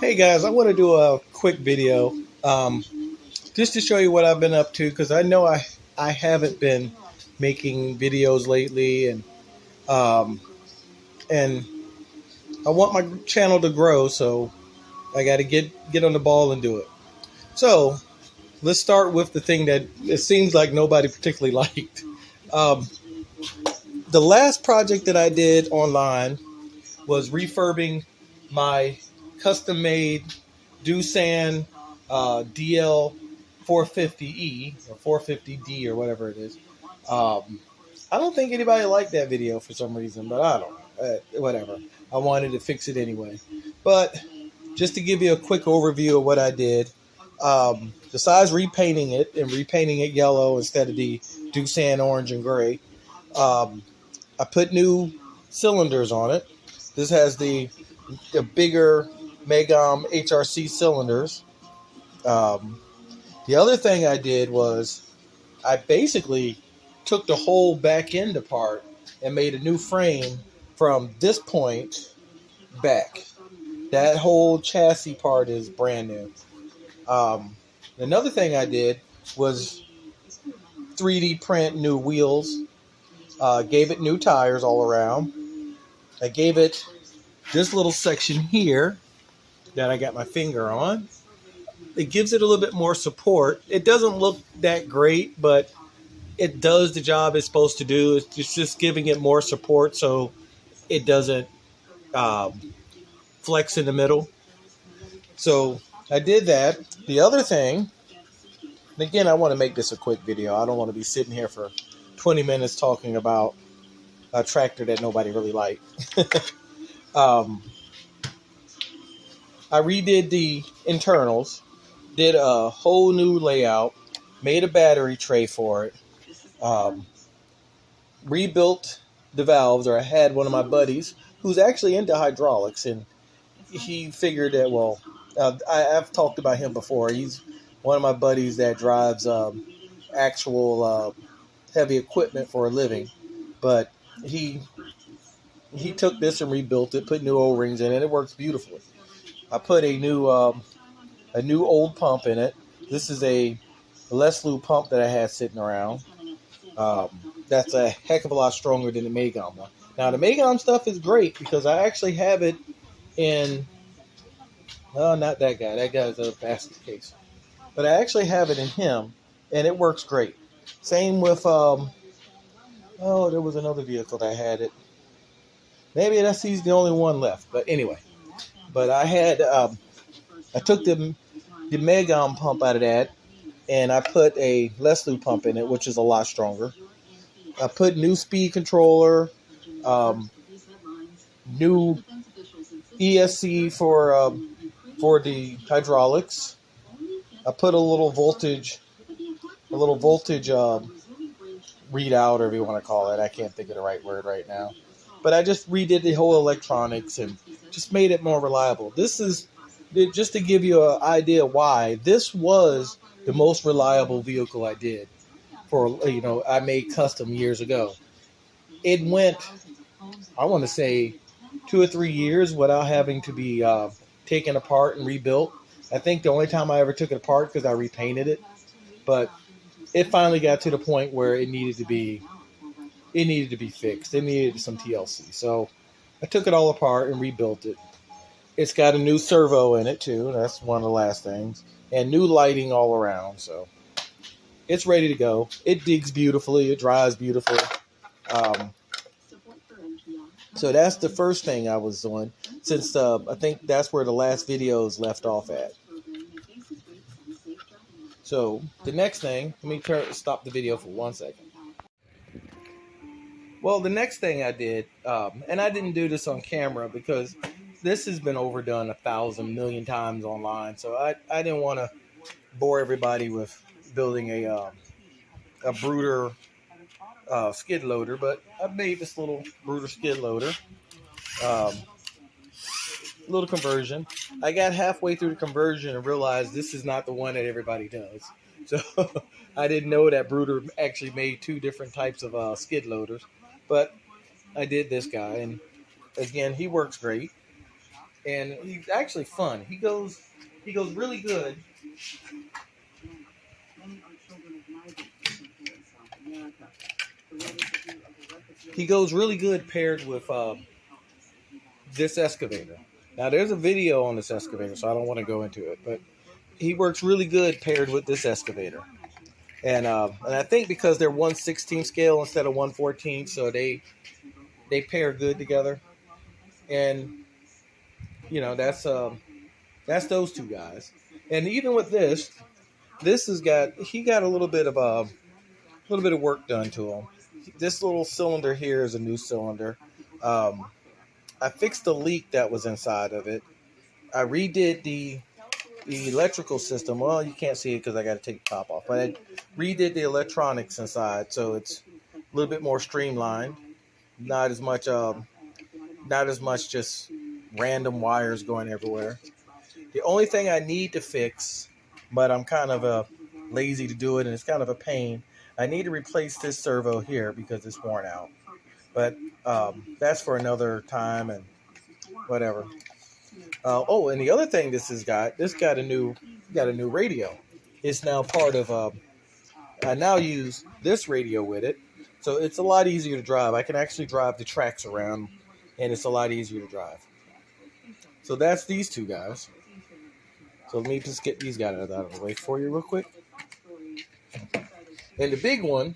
Hey guys, I want to do a quick video just to show you what I've been up to because I know I haven't been making videos lately um, and I want my channel to grow, so I got to get on the ball and do it. So let's start with the thing that it seems like nobody particularly liked. Um, the last project that I did online was refurbing my custom-made Doosan DL 450E or 450D or whatever it is. I don't think anybody liked that video for some reason, but I don't know. Whatever. I wanted to fix it anyway. But just to give you a quick overview of what I did, besides repainting it and repainting it yellow instead of the Doosan orange and gray, I put new cylinders on it. This has the bigger Megam HRC cylinders. The other thing I did was I basically took the whole back end apart and made a new frame from this point back. That whole chassis part is brand new. Another thing I did was 3D print new wheels. Gave it new tires all around. I gave it this little section here that I got my finger on. It gives it a little bit more support. It doesn't look that great, but it does the job it's supposed to do. It's just giving it more support so it doesn't flex in the middle. So I did that. The other thing, and again, I want to make this a quick video. I don't want to be sitting here for 20 minutes talking about a tractor that nobody really liked. I redid the internals, did a whole new layout, made a battery tray for it, rebuilt the valves, or I had one of my buddies who's actually into hydraulics, and he figured that, well, I've talked about him before. He's one of my buddies that drives actual heavy equipment for a living, but he took this and rebuilt it, put new O-rings in it. It works beautifully. I put a new old pump in it. This is a Leslie pump that I had sitting around. That's a heck of a lot stronger than the Megam one. Now, the Megam stuff is great because I actually have it in, not that guy. That guy's a basket case. But I actually have it in him, and it works great. Same with, there was another vehicle that had it. Maybe he's the only one left. But anyway. But I had, I took the Megam pump out of that, and I put a Leslie pump in it, which is a lot stronger. I put new speed controller, new ESC for the hydraulics. I put a little voltage readout, or if you want to call it. I can't think of the right word right now. But I just redid the whole electronics and just made it more reliable. This is just to give you an idea why this was the most reliable vehicle I did. I made custom years ago. It went, I want to say, 2 or 3 years without having to be taken apart and rebuilt. I think the only time I ever took it apart because I repainted it, but it finally got to the point where it needed to be fixed. It needed some TLC. So I took it all apart and rebuilt it. It's got a new servo in it too. That's one of the last things. And new lighting all around. So it's ready to go. It digs beautifully. It dries beautifully. So that's the first thing I was doing, since I think that's where the last videos left off at. So the next thing, let me stop the video for 1 second. Well, the next thing I did, and I didn't do this on camera because this has been overdone 1,000 million times online, so I didn't want to bore everybody with building a brooder skid loader, but I made this little brooder skid loader, little conversion. I got halfway through the conversion and realized this is not the one that everybody does. So I didn't know that brooder actually made 2 different types of skid loaders, but I did this guy, and again, he works great. and he's actually fun. He goes really good. He goes really good paired with this excavator. Now, there's a video on this excavator, so I don't want to go into it, but he works really good paired with this excavator. And I think because they're 1/16 scale instead of 1/14, so they pair good together. And that's those two guys. And even with this he got a little bit of work done to him. This little cylinder here is a new cylinder. I fixed the leak that was inside of it. I redid the electrical system. Well, you can't see it because I got to take the top off. But I redid the electronics inside, so it's a little bit more streamlined. Not as much just random wires going everywhere. The only thing I need to fix, but I'm kind of lazy to do it, and it's kind of a pain. I need to replace this servo here because it's worn out. But that's for another time and whatever. And the other thing this got a new radio. It's now part of. I now use this radio with it, so it's a lot easier to drive. I can actually drive the tracks around, and it's a lot easier to drive. So that's these two guys. So let me just get these guys out of the way for you real quick. And the big one.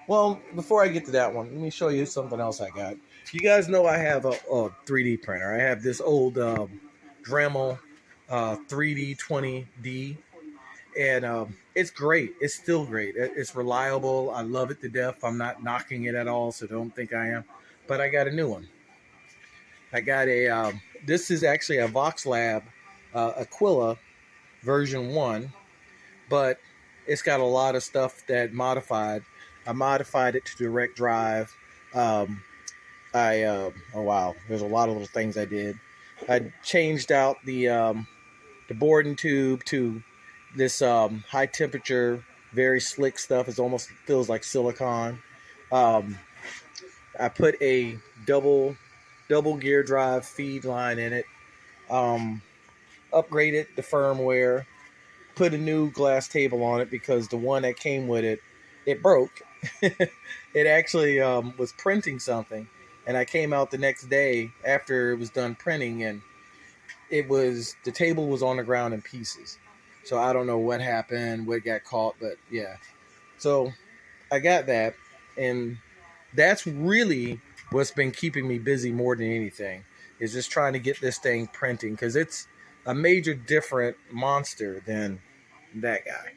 Well, before I get to that one, let me show you something else I got. You guys know I have a 3D printer. I have this old Dremel 3D20D, and it's great. It's still great. It's reliable. I love it to death. I'm not knocking it at all, so don't think I am. But I got a new one. I got this is actually a VoxLab Aquila version 1, but it's got a lot of stuff that I modified it to direct drive. Oh wow, there's a lot of little things I did. I changed out the boarding tube to this high temperature, very slick stuff. It almost feels like silicone. I put a double gear drive feed line in it. Upgraded the firmware. Put a new glass table on it because the one that came with it broke. It actually was printing something, and I came out the next day after it was done printing, and the table was on the ground in pieces. So I don't know what happened, what got caught, but yeah. So I got that, and that's really what's been keeping me busy more than anything, is just trying to get this thing printing, because it's a major different monster than that guy.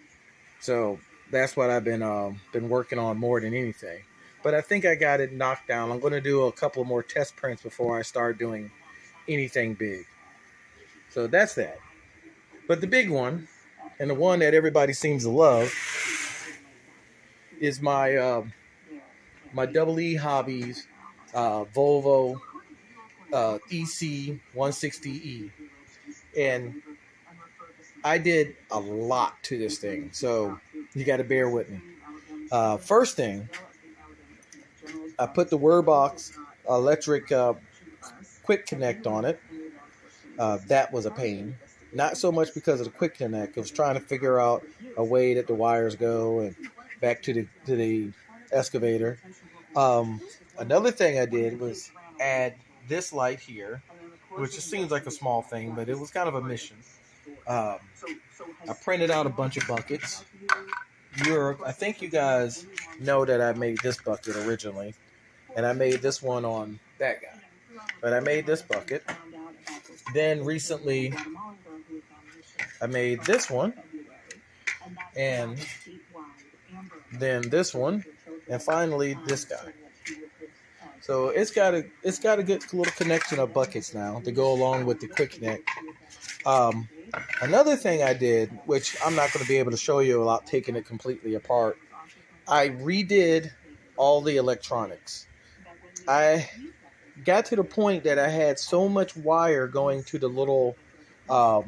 So that's what I've been working on more than anything. But I think I got it knocked down. I'm going to do a couple more test prints before I start doing anything big. So that's that. But the big one, and the one that everybody seems to love, is my my Double E Hobbies Volvo EC 160E. And I did a lot to this thing, so you got to bear with me. First thing, I put the Wurbox electric quick connect on it. That was a pain. Not so much because of the quick connect. I was trying to figure out a way that the wires go and back to the excavator. Another thing I did was add this light here, which just seems like a small thing, but it was kind of a mission. I printed out a bunch of buckets. I think you guys know that I made this bucket originally, and I made this one on that guy. But I made this bucket. Then recently, I made this one, and then this one, and finally this guy. So it's got a good little collection of buckets now to go along with the quick connect. Another thing I did, which I'm not going to be able to show you without taking it completely apart, I redid all the electronics. I got to the point that I had so much wire going to the little, oh,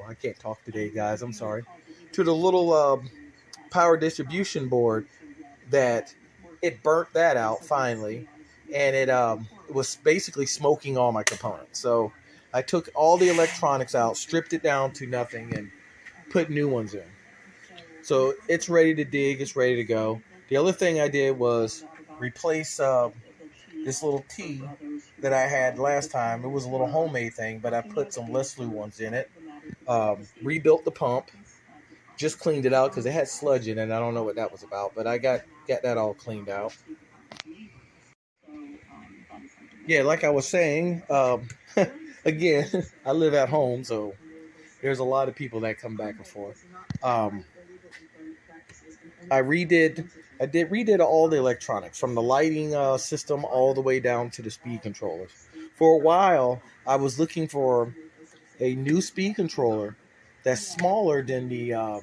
I can't talk today, guys. I'm sorry. To the little power distribution board, that it burnt that out finally. and it was basically smoking all my components. So I took all the electronics out, stripped it down to nothing, and put new ones in. So it's ready to dig. It's ready to go. The other thing I did was replace this little T that I had last time. It was a little homemade thing, but I put some Leslie ones in it. Rebuilt the pump. Just cleaned it out because it had sludge in it. I don't know what that was about, but I got that all cleaned out. Yeah, like I was saying, again, I live at home, so there's a lot of people that come back and forth. I redid all the electronics from the lighting system all the way down to the speed controllers. For a while, I was looking for a new speed controller that's smaller than the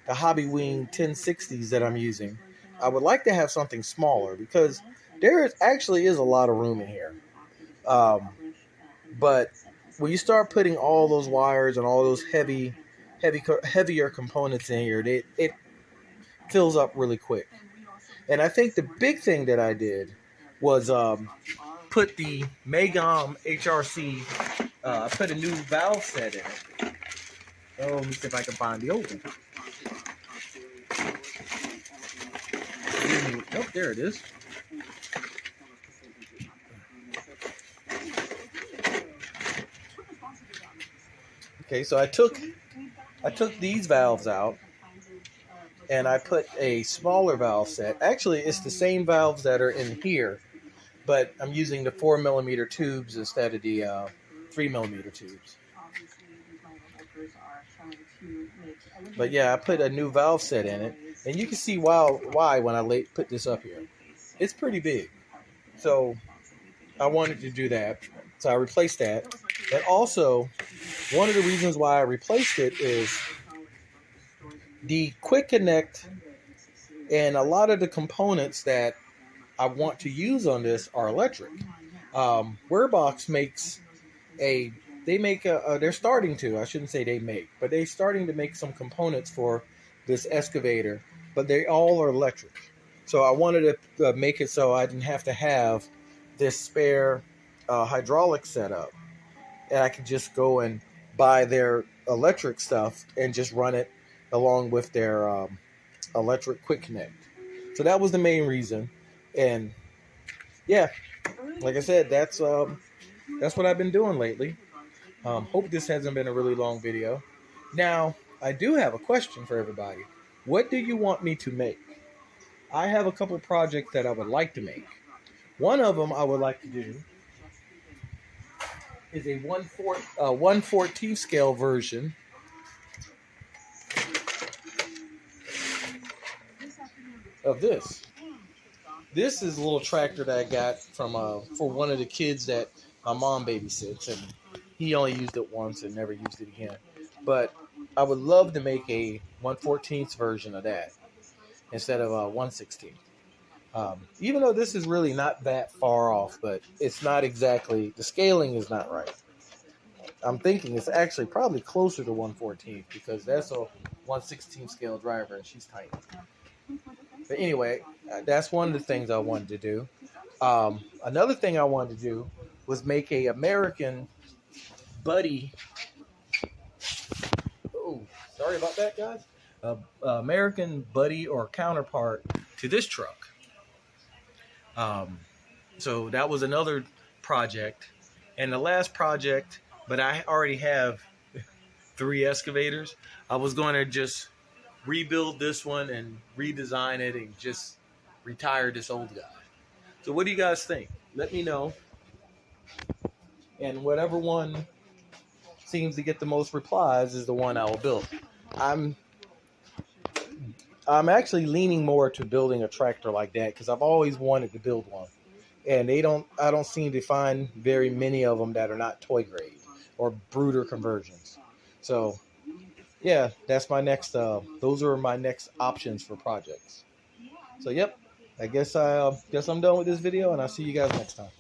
Hobby Wing 1060s that I'm using. I would like to have something smaller because there actually is a lot of room in here. But when you start putting all those wires and all those heavier components in here, it fills up really quick. And I think the big thing that I did was put the Megom HRC. I put a new valve set in it. Oh, let me see if I can find the old one. Oh, there it is. Okay, so I took these valves out, and I put a smaller valve set. Actually, it's the same valves that are in here, but I'm using the 4mm tubes instead of the 3mm tubes. But yeah, I put a new valve set in it, and you can see why when I put this up here. It's pretty big, so I wanted to do that. So I replaced that. And also, one of the reasons why I replaced it is the quick connect and a lot of the components that I want to use on this are electric. Wearbox makes they're starting to, I shouldn't say they make, but they're starting to make some components for this excavator, but they all are electric. So I wanted to make it so I didn't have to have this spare hydraulic setup, and I could just go and buy their electric stuff and just run it along with their electric quick connect. So that was the main reason. And yeah, like I said, that's what I've been doing lately. Hope this hasn't been a really long video. Now, I do have a question for everybody. What do you want me to make? I have a couple projects that I would like to make. One of them I would like to do is a 1/14 scale version of this. This is a little tractor that I got from for one of the kids that my mom babysits, and he only used it once and never used it again. But I would love to make a 1/14 version of that instead of a 1/16. Even though this is really not that far off, but it's not exactly, the scaling is not right. I'm thinking it's actually probably closer to 1/14 because that's a 1/16 scale driver and she's tiny. But anyway, that's one of the things I wanted to do. Another thing I wanted to do was make a American buddy. Oh, sorry about that, guys. American buddy or counterpart to this truck. So that was another project, and the last project, but I already have 3 excavators. I was going to just rebuild this one and redesign it and just retire this old guy. So what do you guys think? Let me know. And whatever one seems to get the most replies is the one I will build. I'm actually leaning more to building a tractor like that because I've always wanted to build one, and I don't seem to find very many of them that are not toy grade or brooder conversions. So yeah, that's my next. Those are my next options for projects. So yep, I guess I'm done with this video, and I'll see you guys next time.